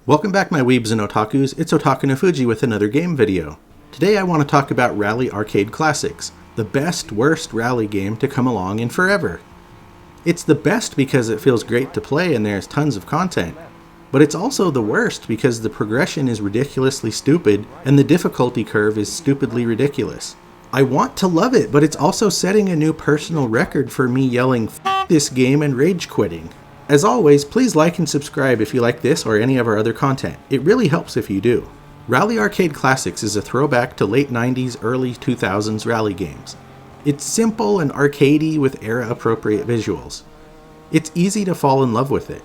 Welcome back my weebs and otakus, it's Otakunofuji with another game video. Today I want to talk about Rally Arcade Classics, the best worst rally game to come along in forever. It's the best because it feels great to play and there's tons of content, but it's also the worst because the progression is ridiculously stupid and the difficulty curve is stupidly ridiculous. I want to love it, but it's also setting a new personal record for me yelling "F*** this game" and rage quitting. As always, please like and subscribe if you like this or any of our other content. It really helps if you do. Rally Arcade Classics is a throwback to late 90s, early 2000s rally games. It's simple and arcadey with era-appropriate visuals. It's easy to fall in love with it.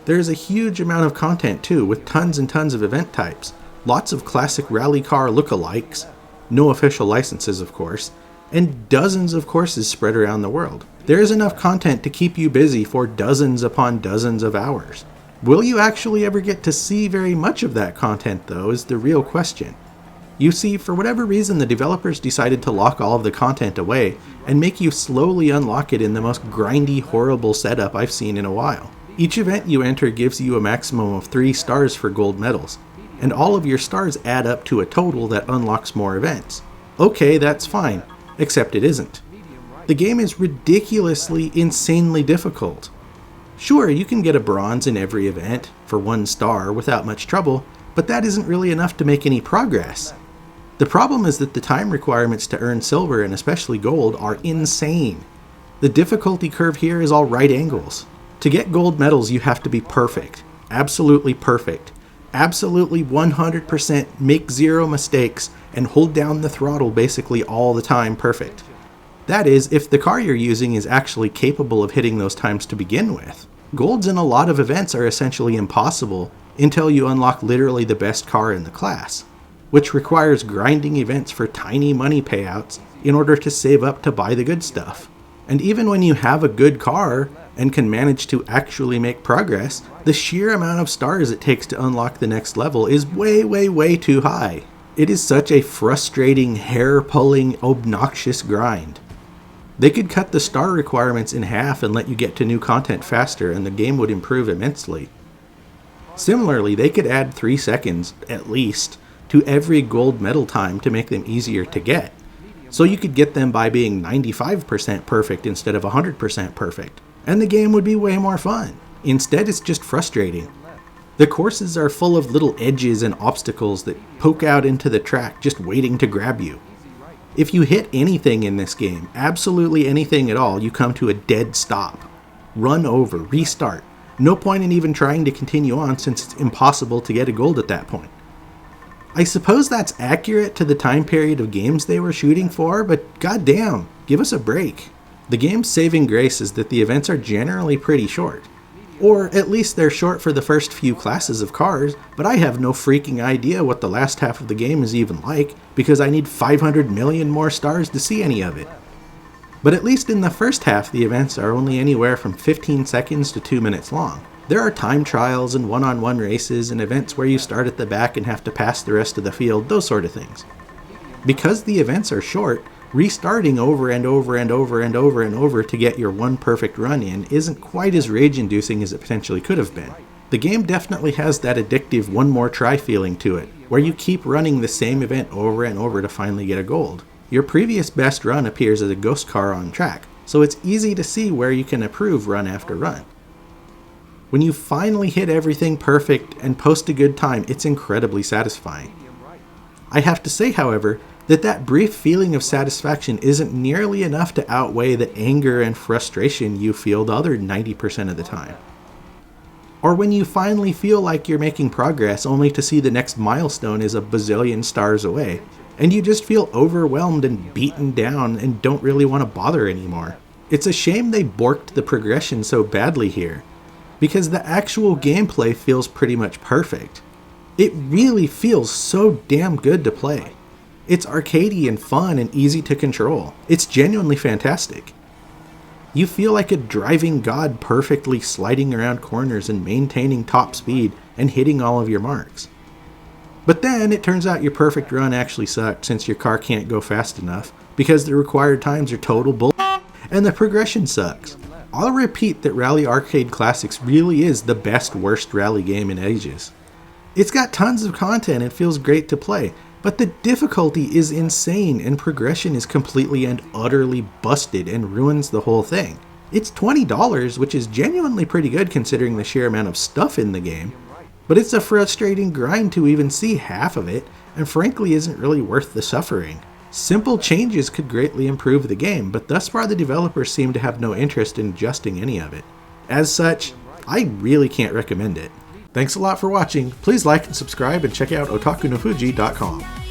There's a huge amount of content too, with tons and tons of event types, lots of classic rally car lookalikes, no official licenses of course, and dozens of courses spread around the world. There is enough content to keep you busy for dozens upon dozens of hours. Will you actually ever get to see very much of that content though is the real question. You see, for whatever reason the developers decided to lock all of the content away and make you slowly unlock it in the most grindy, horrible setup I've seen in a while. Each event you enter gives you a maximum of 3 stars for gold medals, and all of your stars add up to a total that unlocks more events. Okay, that's fine, except it isn't. The game is ridiculously, insanely difficult. Sure, you can get a bronze in every event for 1 star without much trouble, but that isn't really enough to make any progress. The problem is that the time requirements to earn silver and especially gold are insane. The difficulty curve here is all right angles. To get gold medals you have to be perfect, absolutely 100% make 0 mistakes and hold down the throttle basically all the time perfect. That is, if the car you're using is actually capable of hitting those times to begin with. Golds in a lot of events are essentially impossible until you unlock literally the best car in the class, which requires grinding events for tiny money payouts in order to save up to buy the good stuff. And even when you have a good car and can manage to actually make progress, the sheer amount of stars it takes to unlock the next level is way too high. It is such a frustrating, hair-pulling, obnoxious grind. They could cut the star requirements in half and let you get to new content faster and the game would improve immensely. Similarly, they could add 3 seconds, at least, to every gold medal time to make them easier to get. So you could get them by being 95% perfect instead of 100% perfect. And the game would be way more fun. Instead, it's just frustrating. The courses are full of little edges and obstacles that poke out into the track just waiting to grab you. If you hit anything in this game, absolutely anything at all, you come to a dead stop. Run over, restart. No point in even trying to continue on since it's impossible to get a gold at that point. I suppose that's accurate to the time period of games they were shooting for, but goddamn, give us a break. The game's saving grace is that the events are generally pretty short. Or at least they're short for the first few classes of cars, but I have no freaking idea what the last half of the game is even like, because I need 500 million more stars to see any of it. But at least in the first half the events are only anywhere from 15 seconds to 2 minutes long. There are time trials and one-on-one races and events where you start at the back and have to pass the rest of the field, those sort of things. Because the events are short, restarting over and over to get your one perfect run in isn't quite as rage-inducing as it potentially could have been. The game definitely has that addictive one more try feeling to it, where you keep running the same event over and over to finally get a gold. Your previous best run appears as a ghost car on track, so it's easy to see where you can improve run after run. When you finally hit everything perfect and post a good time, it's incredibly satisfying. I have to say, however, that brief feeling of satisfaction isn't nearly enough to outweigh the anger and frustration you feel the other 90% of the time. Or when you finally feel like you're making progress only to see the next milestone is a bazillion stars away, and you just feel overwhelmed and beaten down and don't really want to bother anymore. It's a shame they borked the progression so badly here, because the actual gameplay feels pretty much perfect. It really feels so damn good to play. It's arcadey and fun and easy to control. It's genuinely fantastic. You feel like a driving god perfectly sliding around corners and maintaining top speed and hitting all of your marks. But then it turns out your perfect run actually sucked since your car can't go fast enough because the required times are total bull and the progression sucks. I'll repeat that Rally Arcade Classics really is the best worst rally game in ages. It's got tons of content and feels great to play, but the difficulty is insane and progression is completely and utterly busted and ruins the whole thing. It's $20, which is genuinely pretty good considering the sheer amount of stuff in the game, but it's a frustrating grind to even see half of it, and frankly isn't really worth the suffering. Simple changes could greatly improve the game, but thus far the developers seem to have no interest in adjusting any of it. As such, I really can't recommend it. Thanks a lot for watching. Please like and subscribe and check out otakunofuji.com.